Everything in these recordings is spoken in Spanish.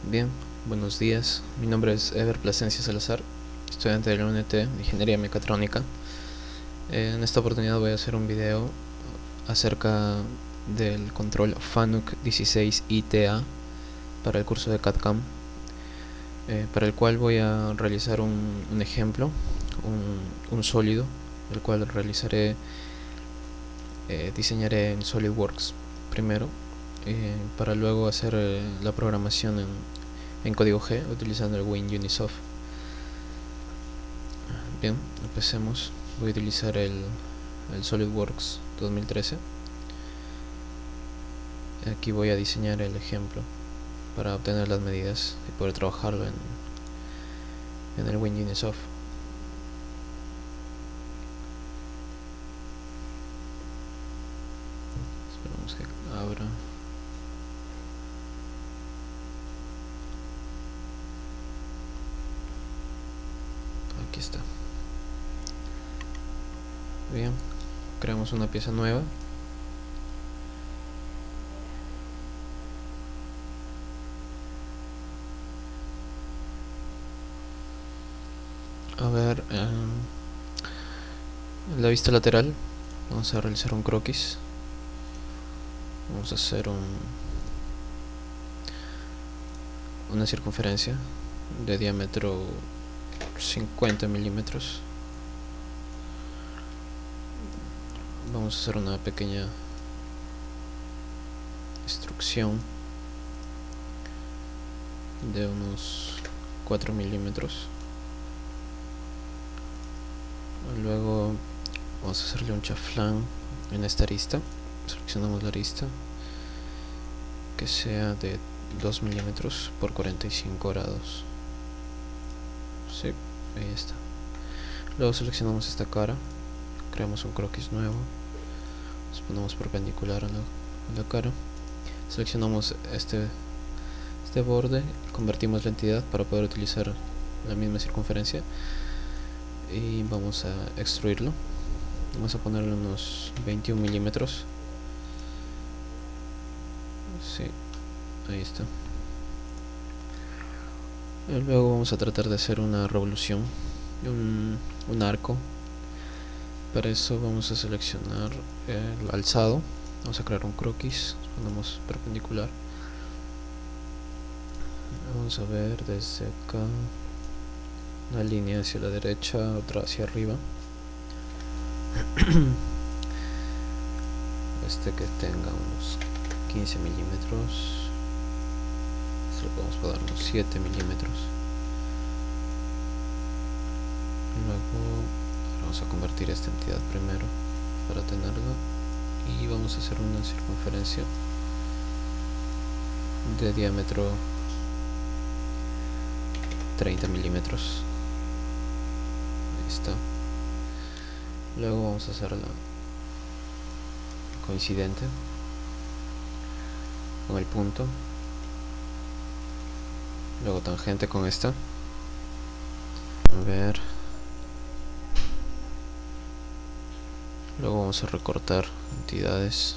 Bien, buenos días. Mi nombre es Ever Plasencia Salazar, estudiante de la UNT de Ingeniería Mecatrónica. En esta oportunidad voy a hacer un video acerca del control FANUC 16 ITA para el curso de CAD/CAM, para el cual voy a realizar un ejemplo, un sólido, el cual diseñaré en SolidWorks primero, para luego hacer la programación en código G utilizando el WinUnisoft. Bien, empecemos. Voy a utilizar el SolidWorks 2013. Aquí voy a diseñar el ejemplo para obtener las medidas y poder trabajarlo en el WinUnisoft. Esperamos que abra. Aquí está. Bien, creamos una pieza nueva. A ver, en la vista lateral vamos a realizar un croquis. Vamos a hacer una circunferencia de diámetro 50 milímetros. Vamos a hacer una pequeña instrucción de unos 4 milímetros. Luego vamos a hacerle un chaflán en esta arista. Seleccionamos la arista que sea de 2 milímetros por 45 grados. Sí, ahí está. Luego seleccionamos esta cara, creamos un croquis nuevo, nos ponemos perpendicular a la cara, seleccionamos este borde, convertimos la entidad para poder utilizar la misma circunferencia y vamos a extruirlo. Vamos a ponerle unos 21 milímetros. Sí, ahí está. Y luego vamos a tratar de hacer una revolución, un arco. Para eso vamos a seleccionar el alzado. Vamos a crear un croquis, ponemos perpendicular. Vamos a ver desde acá una línea hacia la derecha, otra hacia arriba. Que tenga unos 15 milímetros. Lo podemos poner unos 7 milímetros. Luego vamos a convertir esta entidad primero para tenerla y vamos a hacer una circunferencia de diámetro 30 milímetros. Ahí está. Luego vamos a hacerla coincidente con el punto, luego tangente con esta. A ver, luego vamos a recortar entidades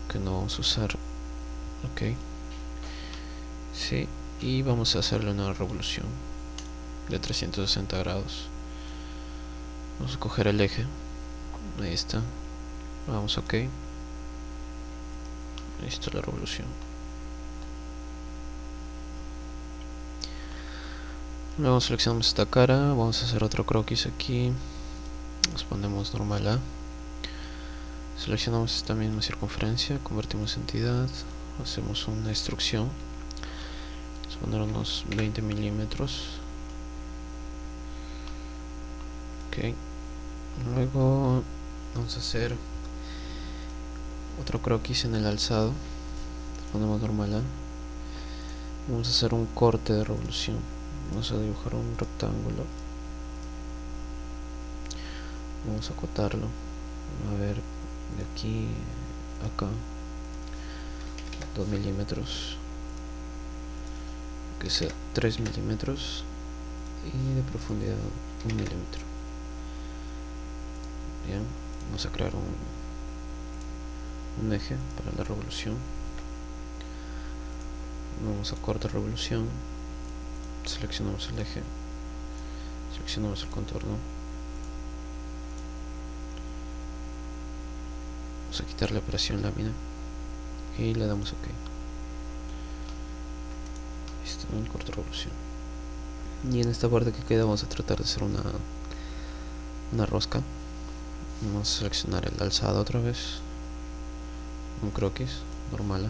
que no vamos a usar. Ok, sí, y vamos a hacerle una revolución de 360 grados. Vamos a coger el eje, ahí está, vamos a OK, ahí está la revolución. Luego seleccionamos esta cara, vamos a hacer otro croquis aquí, nos ponemos normal A, seleccionamos esta misma circunferencia, convertimos entidad, hacemos una instrucción, vamos a poner unos 20 milímetros. Ok, luego vamos a hacer otro croquis en el alzado, ponemos normal A, vamos a hacer un corte de revolución. Vamos a dibujar un rectángulo, vamos a acotarlo, a ver, de aquí a acá 2 milímetros, que sea 3 milímetros y de profundidad 1 milímetro. Bien, vamos a crear un eje para la revolución. Vamos a corta revolución, seleccionamos el eje, seleccionamos el contorno, vamos a quitar la operación lámina y le damos OK. Listo, en corta revolución. Y en esta parte que queda vamos a tratar de hacer una rosca. Vamos a seleccionar el alzado otra vez, un croquis normal,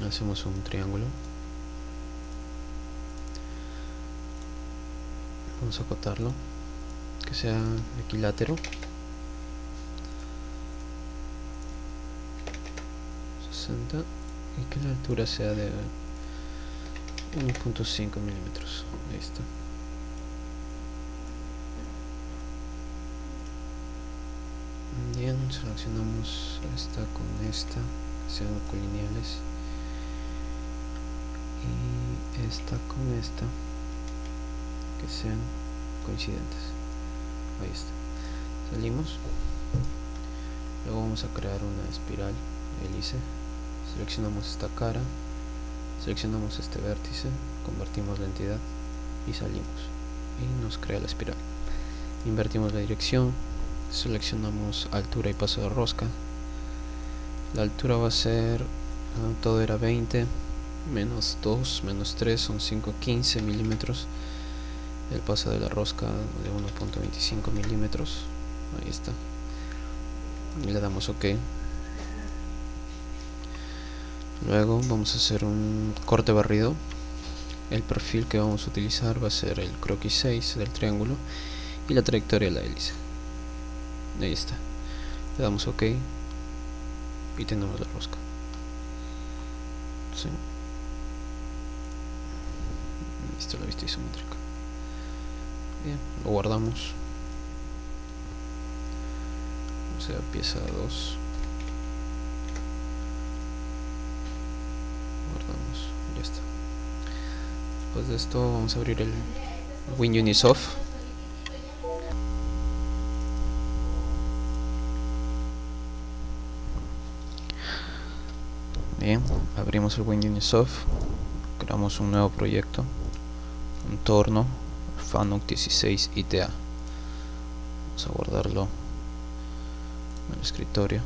hacemos un triángulo, vamos a acotarlo que sea equilátero, 60, y que la altura sea de 1.5 milímetros. Ahí está. Bien, seleccionamos esta con esta, que sean colineales, y esta con esta, que sean coincidentes. Ahí está. Salimos. Luego vamos a crear una espiral hélice. Seleccionamos esta cara, seleccionamos este vértice, convertimos la entidad y salimos. Y nos crea la espiral. Invertimos la dirección, seleccionamos altura y paso de rosca. La altura va a ser, todo era 20, menos 2, menos 3 son 5, 15 milímetros. El paso de la rosca de 1.25 milímetros. Ahí está. Y le damos OK. Luego vamos a hacer un corte barrido. El perfil que vamos a utilizar va a ser el croquis 6 del triángulo y la trayectoria de la hélice. Ahí está. Le damos OK y tenemos la rosca. ¿Sí? Listo, la vista isométrica. Bien, lo guardamos. O sea, pieza 2. Guardamos, ya está. Después de esto vamos a abrir el WinUniSoft. Bien, abrimos el WinUniSoft, creamos un nuevo proyecto, un torno Fanuc 16 ITA. Vamos a guardarlo en el escritorio.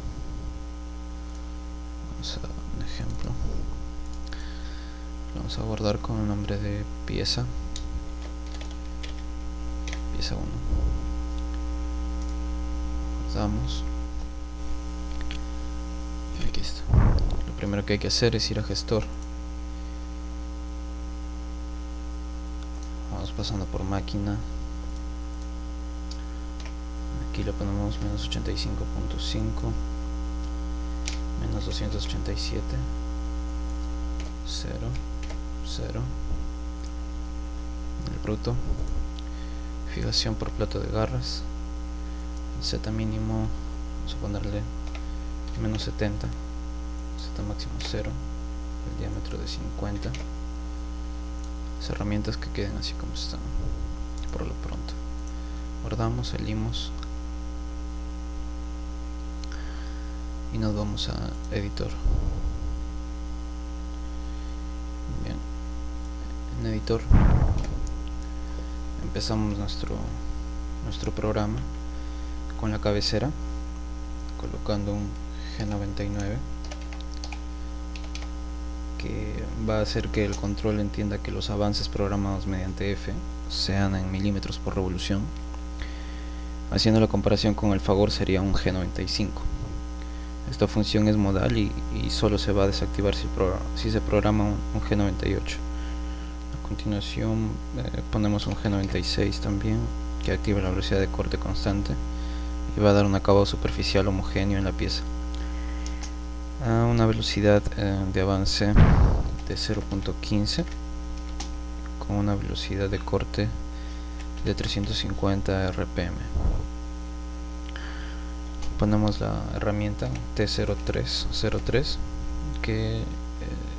Vamos a un ejemplo. Lo vamos a guardar con el nombre de pieza 1. Guardamos. Y aquí está. Lo primero que hay que hacer es ir a gestor. Vamos pasando por máquina. Aquí le ponemos menos 85.5, menos 287, 0, 0. El bruto. Fijación por plato de garras. Z mínimo, vamos a ponerle menos 70. Z máximo 0. El diámetro de 50. Las herramientas que queden así como están por lo pronto. Guardamos, salimos y nos vamos a editor. Bien, en editor empezamos nuestro programa con la cabecera, colocando un G99 que va a hacer que el control entienda que los avances programados mediante F sean en milímetros por revolución. Haciendo la comparación con el favor sería un G95. Esta función es modal y solo se va a desactivar si se programa un G98. A continuación ponemos un G96 también, que activa la velocidad de corte constante y va a dar un acabado superficial homogéneo en la pieza a una velocidad de avance de 0.15 con una velocidad de corte de 350 rpm. Ponemos la herramienta T0303, que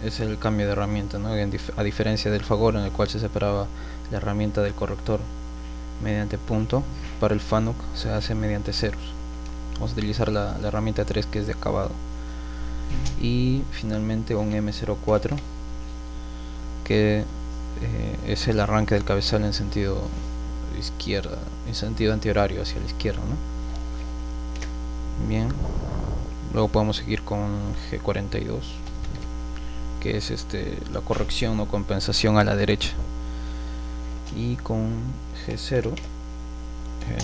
es el cambio de herramienta, ¿no? A diferencia del favor, en el cual se separaba la herramienta del corrector mediante punto, para el Fanuc se hace mediante ceros. Vamos a utilizar la herramienta 3, que es de acabado. y finalmente un M04 que es el arranque del cabezal en sentido izquierda, en sentido antihorario hacia la izquierda, ¿no? Bien, luego podemos seguir con G42, que es la corrección o compensación a la derecha, y con G0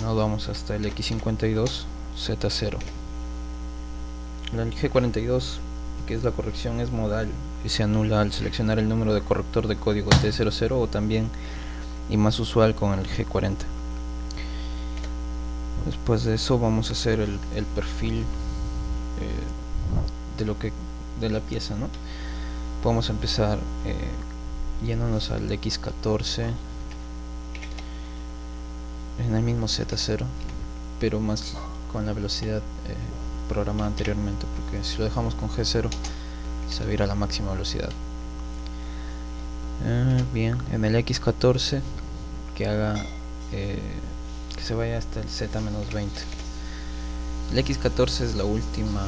nos vamos hasta el X52 Z0. El G42, que es la corrección, es modal y se anula al seleccionar el número de corrector de código T00 o también, y más usual, con el G40. Después de eso vamos a hacer el perfil de la pieza, ¿no? Podemos empezar yéndonos al X14 en el mismo Z0, pero más con la velocidad programada anteriormente, porque si lo dejamos con G0 se va a ir a la máxima velocidad. Bien, en el X14 que haga que se vaya hasta el Z-20. El X14 es el último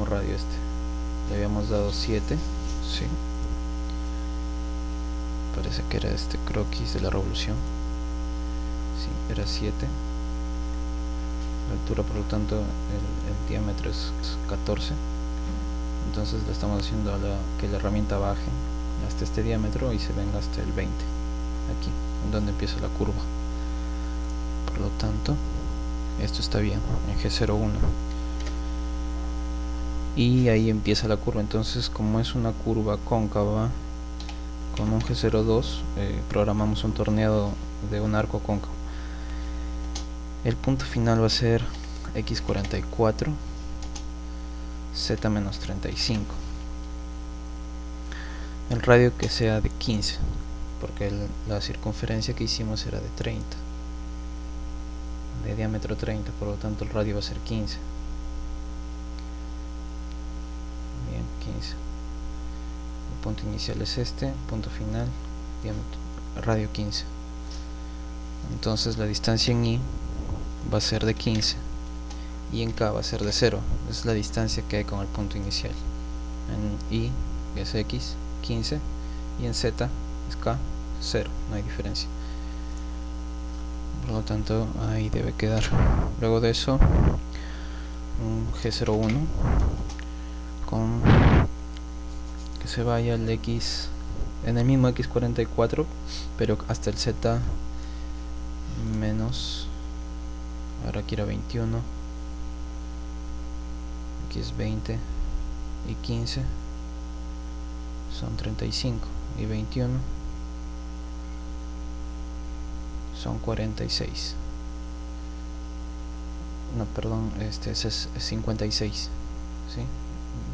radio. Le habíamos dado 7, sí. Parece que era croquis de la revolución. Sí, era 7. La altura, por lo tanto, el diámetro es 14. Entonces le estamos haciendo que la herramienta baje hasta este diámetro y se venga hasta el 20, aquí, en donde empieza la curva. Por lo tanto, esto está bien en G01 y ahí empieza la curva. Entonces, como es una curva cóncava, con un G02 programamos un torneado de un arco cóncavo. El punto final va a ser X44 Z-35. El radio que sea de 15, porque la circunferencia que hicimos era de 30, de diámetro 30, por lo tanto el radio va a ser 15. Bien, 15. El punto inicial es punto final, diámetro, radio 15. Entonces la distancia en I va a ser de 15 y en K va a ser de 0. Es la distancia que hay con el punto inicial. En I es X, 15, y en Z es K, 0, no hay diferencia. Por lo tanto, ahí debe quedar. Luego de eso, un G01 con que se vaya el X en el mismo X44, pero hasta el Z menos, ahora aquí era 21, aquí es 20 y 15 son 35 y 21 son 46. No, perdón, es 56, ¿sí?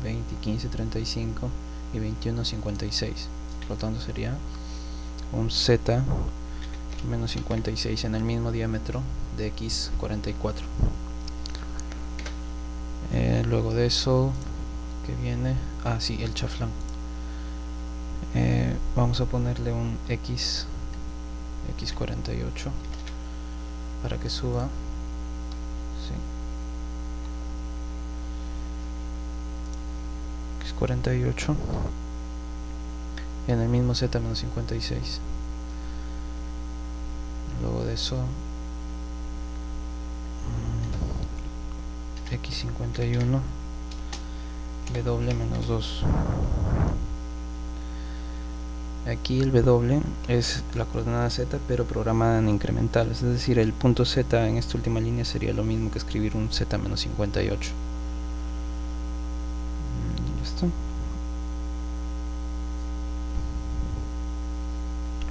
20, 15, 35 y 21, 56. Por lo tanto sería un Z menos 56 en el mismo diámetro de X44. Luego de eso, que viene, sí, el chaflán. Vamos a ponerle un X48 para que suba, sí. X48 en el mismo Z menos 56. Luego de eso, X51 W menos 2. Aquí el W es la coordenada Z, pero programada en incrementales, es decir, el punto Z en esta última línea sería lo mismo que escribir un Z menos 58. ¿Listo?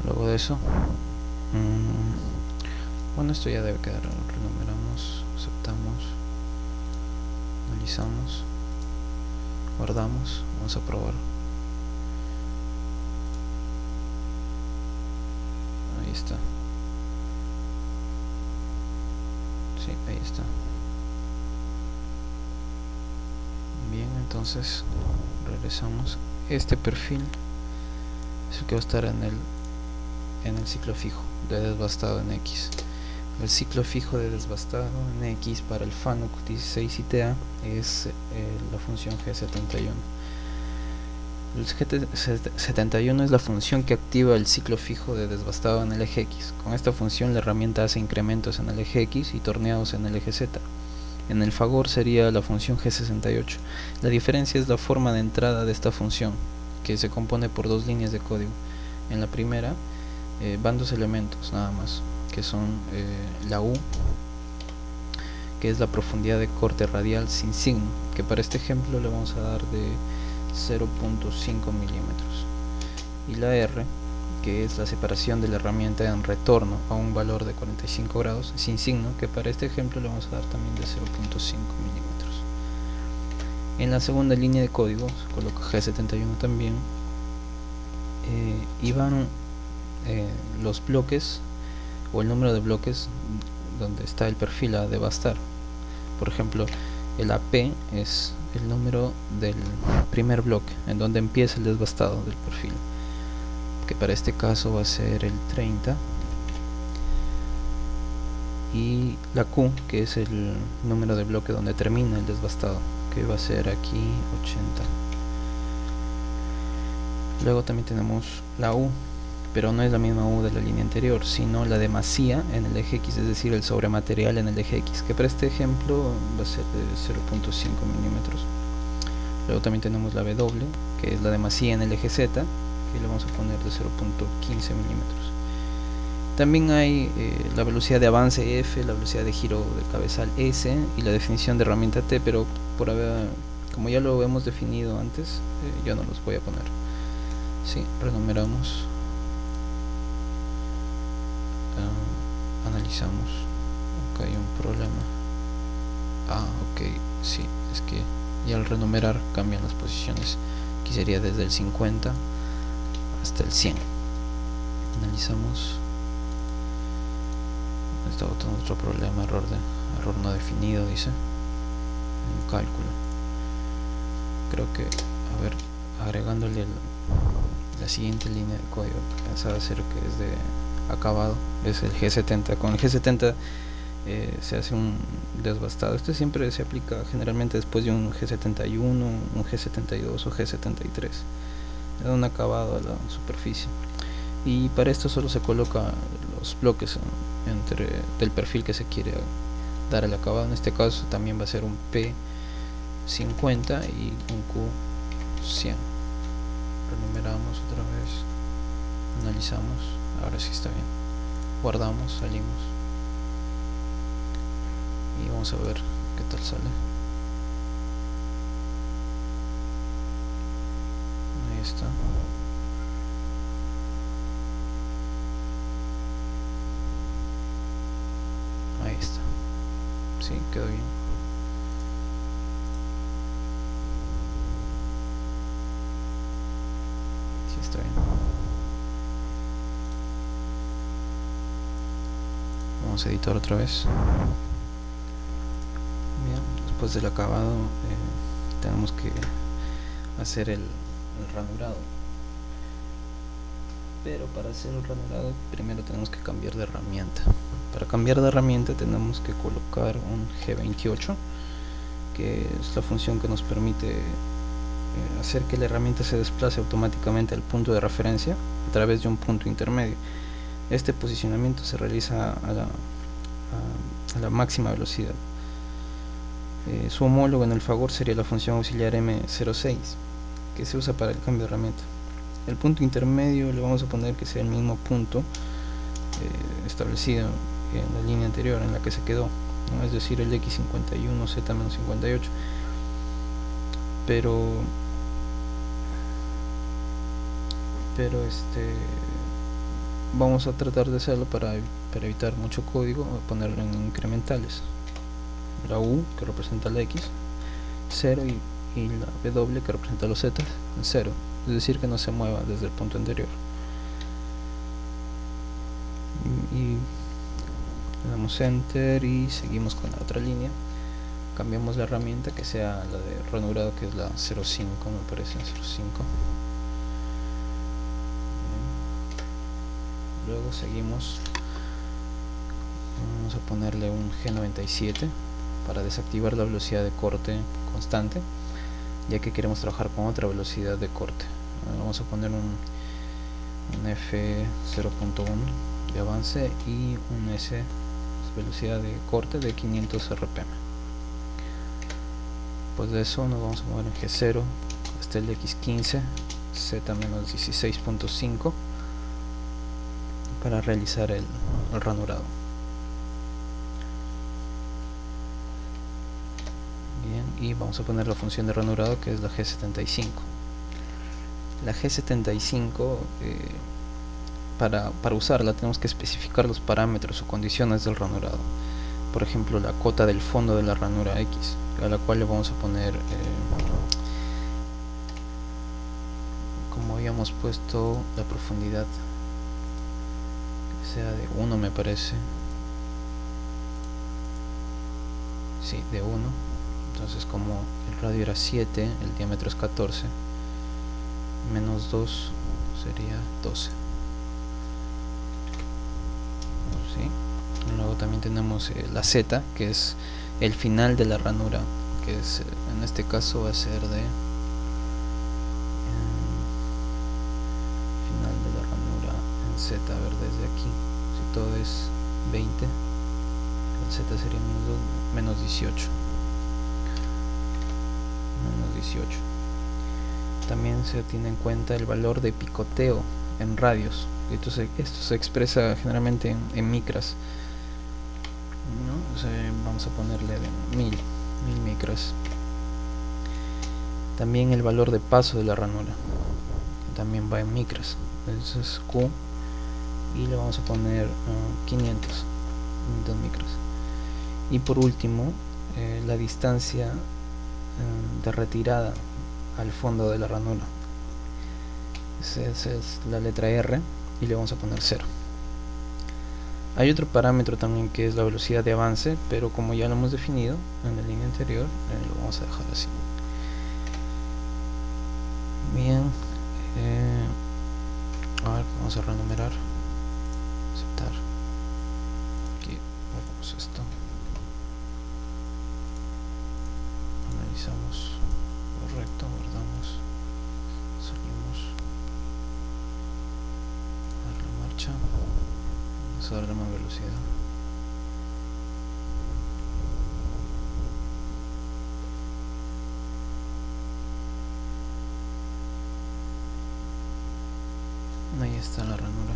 Luego de eso, bueno, esto ya debe quedar. Renumeramos, aceptamos, analizamos, guardamos, vamos a probar. Ahí está. Sí, ahí está. Bien, entonces regresamos. Este perfil es el que va a estar en el ciclo fijo de desbastado en X. el ciclo fijo de desbastado en X para el FANUC 16 ITA es la función G71. El G71 es la función que activa el ciclo fijo de desbastado en el eje X. Con esta función la herramienta hace incrementos en el eje X y torneados en el eje Z. En el favor sería la función G68. La diferencia es la forma de entrada de esta función, que se compone por dos líneas de código. En la primera van dos elementos nada más, que son la U, que es la profundidad de corte radial sin signo, que para este ejemplo le vamos a dar de 0.5 milímetros, y la R, que es la separación de la herramienta en retorno a un valor de 45 grados sin signo, que para este ejemplo le vamos a dar también de 0.5 milímetros. En la segunda línea de código se coloca G71 también, y van los bloques o el número de bloques donde está el perfil a devastar. Por ejemplo, el AP es el número del primer bloque en donde empieza el desbastado del perfil, que para este caso va a ser el 30, y la Q, que es el número de bloque donde termina el desbastado, que va a ser aquí 80. Luego también tenemos la U, pero no es la misma U de la línea anterior, sino la demasía en el eje X, es decir, el sobrematerial en el eje X, que para este ejemplo va a ser de 0.5 milímetros. Luego también tenemos la W, que es la demasía en el eje Z, que le vamos a poner de 0.15 milímetros. También hay la velocidad de avance F, la velocidad de giro del cabezal S y la definición de herramienta T, pero como ya lo hemos definido antes, yo no los voy a poner. Sí, renumeramos, analizamos. Acá hay un problema. Ok, sí, es que y al renumerar cambian las posiciones. Aquí sería desde el 50 hasta el 100. Analizamos. Está botando otro problema, error no definido, dice, en cálculo. Creo que, a ver, agregándole la siguiente línea de código que pensaba hacer, que es de acabado, es el G70. Con el G70 se hace un desbastado. Este siempre se aplica generalmente después de un G71, un G72 o G73. Le da un acabado a la superficie. Y para esto solo se coloca los bloques del perfil que se quiere dar al acabado. En este caso también va a ser un P50 y un Q100. Renumeramos otra vez, analizamos, ahora sí está bien, guardamos, salimos y vamos a ver qué tal sale. Ahí está. Ahí está. Sí, quedó bien. Sí, está bien. Vamos a editar otra vez. Bien, después del acabado tenemos que hacer el ranurado. Pero para hacer el ranurado primero tenemos que cambiar de herramienta. Para cambiar de herramienta tenemos que colocar un G28, que es la función que nos permite hacer que la herramienta se desplace automáticamente al punto de referencia a través de un punto intermedio. Este posicionamiento se realiza a la máxima velocidad. Su homólogo en el favor sería la función auxiliar M06, que se usa para el cambio de herramienta. El punto intermedio le vamos a poner que sea el mismo punto establecido en la línea anterior en la que se quedó, ¿no? Es decir, el X51 Z-58. Pero vamos a tratar de hacerlo para evitar mucho código, ponerlo en incrementales. La U, que representa la X, 0, y la W, que representa los Z, 0, es decir, que no se mueva desde el punto anterior. Y le damos enter y seguimos con la otra línea. Cambiamos la herramienta que sea la de ranurado, que es la 05, me parece, 05. Luego seguimos vamos a ponerle un G97 para desactivar la velocidad de corte constante, ya que queremos trabajar con otra velocidad de corte. Vamos a poner un F0.1 de avance y un S, velocidad de corte de 500 rpm. Pues de eso nos vamos a mover en G0 hasta el X15 Z-16.5 para realizar el ranurado. Bien, y vamos a poner la función de ranurado, que es la G75. La G75, para usarla tenemos que especificar los parámetros o condiciones del ranurado. Por ejemplo, la cota del fondo de la ranura X, a la cual le vamos a poner, como habíamos puesto, la profundidad que sea de 1, me parece. Sí, de 1. Entonces, como el radio era 7, el diámetro es 14, menos 2 sería 12. ¿Sí? Luego también tenemos la Z, que es el final de la ranura, que es, en este caso va a ser de final de la ranura en Z. A ver, desde aquí, si todo es 20, el Z sería menos 18. También se tiene en cuenta el valor de picoteo en radios. Esto se expresa generalmente en micras, ¿no? O sea, vamos a ponerle de 1000 micras. También el valor de paso de la ranura, que también va en micras. Eso es Q, y le vamos a poner 500 micras. Y por último, la distancia de retirada al fondo de la ranura. Esa es la letra R, y le vamos a poner 0. Hay otro parámetro también, que es la velocidad de avance, pero como ya lo hemos definido en la línea anterior, lo vamos a dejar así. Bien, a ver, vamos a renumerar, aceptar. Aquí vamos esto, analizamos, correcto, guardamos, salimos, darle marcha, vamos a darle más velocidad. Ahí está la ranura.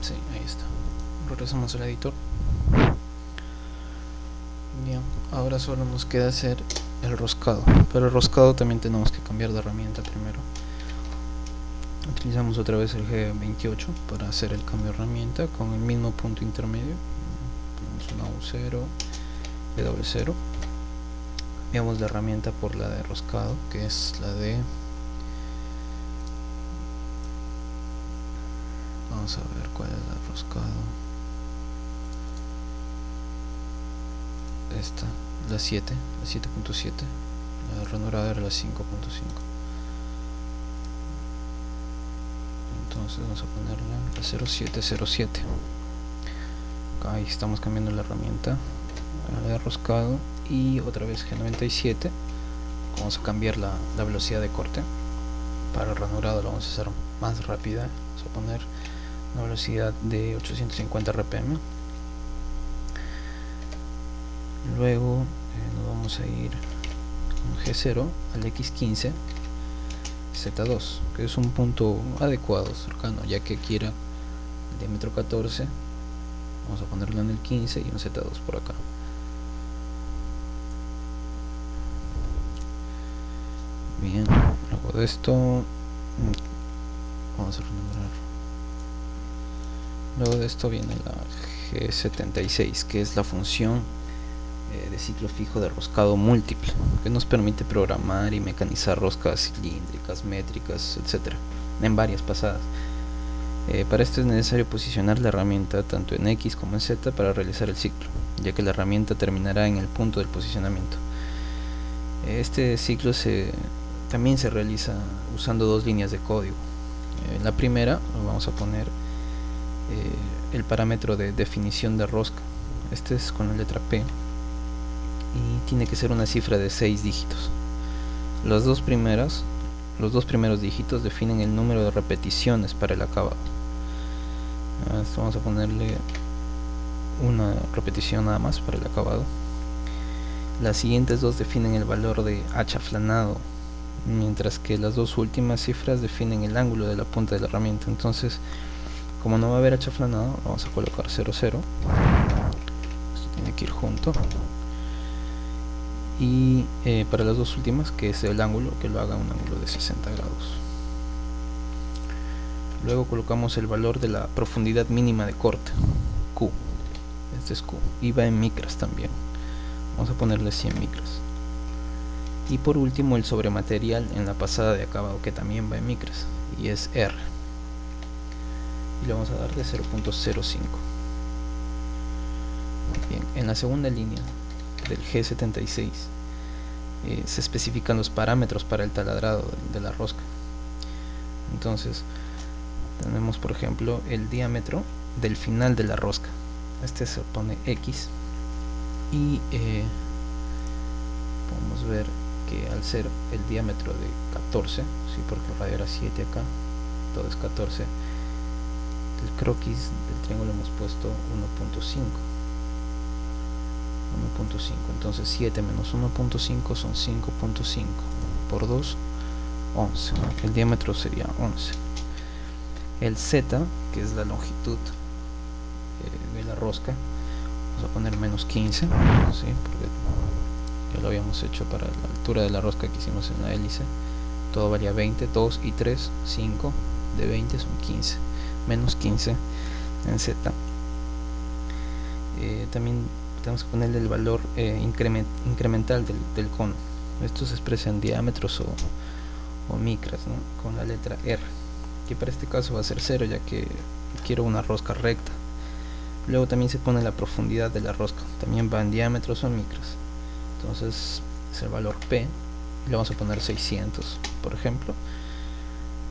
Sí, ahí está. Regresamos al editor. Bien, ahora solo nos queda hacer el roscado. Para el roscado también tenemos que cambiar de herramienta primero. Utilizamos otra vez el G28 para hacer el cambio de herramienta con el mismo punto intermedio. Una U0, W0. Veamos la herramienta por la de roscado, que es la de, vamos a ver cuál es la de roscado, esta, la 7, la 7.7, la ranurada era la 5.5. entonces vamos a ponerla la 0707. Ahí estamos cambiando la herramienta a la de roscado, y otra vez G97. Vamos a cambiar la velocidad de corte. Para el ranurado lo vamos a hacer más rápida. Vamos a poner una velocidad de 850 rpm. Luego nos vamos a ir con G0 al X15 Z2, que es un punto adecuado, cercano, ya que aquí era el diámetro 14. Vamos a ponerlo en el 15 y un Z2 por acá. Bien, luego de esto vamos a renumerar. Luego de esto viene la G76, que es la función de ciclo fijo de roscado múltiple, que nos permite programar y mecanizar roscas cilíndricas, métricas, etcétera, en varias pasadas. Para esto es necesario posicionar la herramienta tanto en X como en Z para realizar el ciclo, ya que la herramienta terminará en el punto del posicionamiento. Este ciclo también se realiza usando dos líneas de código. En la primera vamos a poner el parámetro de definición de rosca. Este es con la letra P y tiene que ser una cifra de 6 dígitos. Los dos primeros dígitos definen el número de repeticiones para el acabado. Esto vamos a ponerle una repetición nada más para el acabado. Las siguientes dos definen el valor de achaflanado, mientras que las dos últimas cifras definen el ángulo de la punta de la herramienta. Entonces, como no va a haber achaflanado, vamos a colocar 0, 0. Esto tiene que ir junto. Y para las dos últimas, que es el ángulo, que lo haga un ángulo de 60 grados. Luego colocamos el valor de la profundidad mínima de corte, Q. Este es Q. Y va en micras también. Vamos a ponerle 100 micras. Y por último el sobrematerial en la pasada de acabado, que también va en micras, y es R. Y le vamos a dar de 0.05. Bien, en la segunda línea del G76 se especifican los parámetros para el taladrado de la rosca. Entonces tenemos, por ejemplo, el diámetro del final de la rosca. Este se pone X y podemos ver que al ser el diámetro de 14, sí, porque el radio era 7 acá, todo es 14, el croquis del triángulo hemos puesto 1.5, entonces 7 menos 1.5 son 5.5 por 2, 11. El diámetro sería 11. El Z, que es la longitud de la rosca, vamos a poner menos 15, ¿sí? Porque ya lo habíamos hecho para la altura de la rosca que hicimos en la hélice. Todo varía 20, 2 y 3, 5, de 20 son 15, menos 15 en Z. También tenemos que ponerle el valor incremental del cono. Esto se expresa en diámetros o micras, ¿no? Con la letra R, que para este caso va a ser 0, ya que quiero una rosca recta. Luego también se pone la profundidad de la rosca, también va en diámetros o micras. Entonces es el valor P, y le vamos a poner 600, por ejemplo.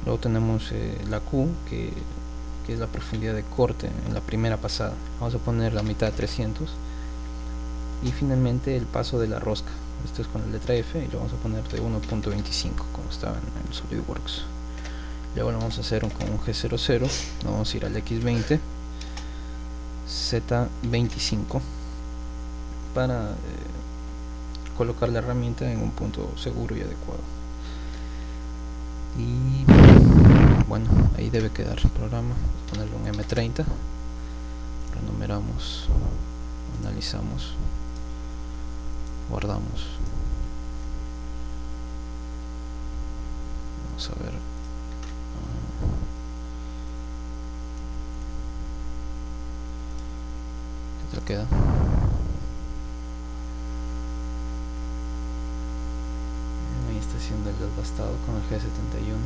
Luego tenemos la Q, que es la profundidad de corte en la primera pasada. Vamos a poner la mitad, 300. Y finalmente el paso de la rosca. Esto es con la letra F y lo vamos a poner de 1.25, como estaba en el SolidWorks. Luego lo vamos a hacer con un G00. Nos vamos a ir al X20, Z25, para colocar la herramienta en un punto seguro y adecuado. Y bueno, ahí debe quedar el programa. Vamos a ponerle un M30, renumeramos, analizamos, guardamos. Vamos a ver. ¿Qué tal queda? Ahí está haciendo el desgastado con el G71.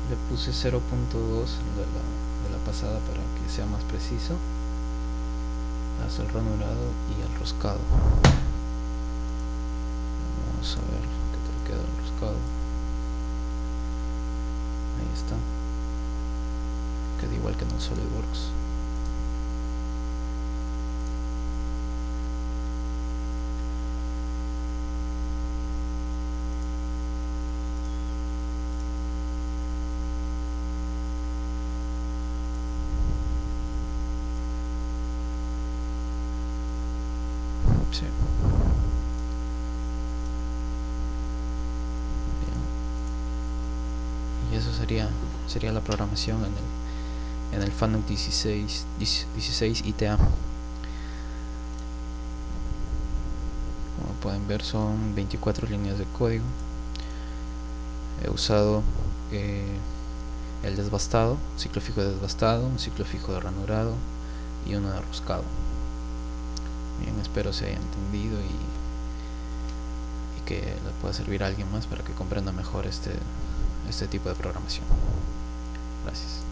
Le puse 0.2 de la pasada para que sea más preciso. Hace el ranurado y el roscado. Vamos a ver qué tal queda el roscado. Ahí está. Queda igual que en el SolidWorks. Sí. Bien. Y eso sería la programación en el Fanuc 16 ITA. Como pueden ver, son 24 líneas de código. He usado el desbastado, ciclo fijo de desbastado, un ciclo fijo de ranurado y uno de roscado. Bien, espero se haya entendido y que le pueda servir a alguien más para que comprenda mejor este tipo de programación. Gracias.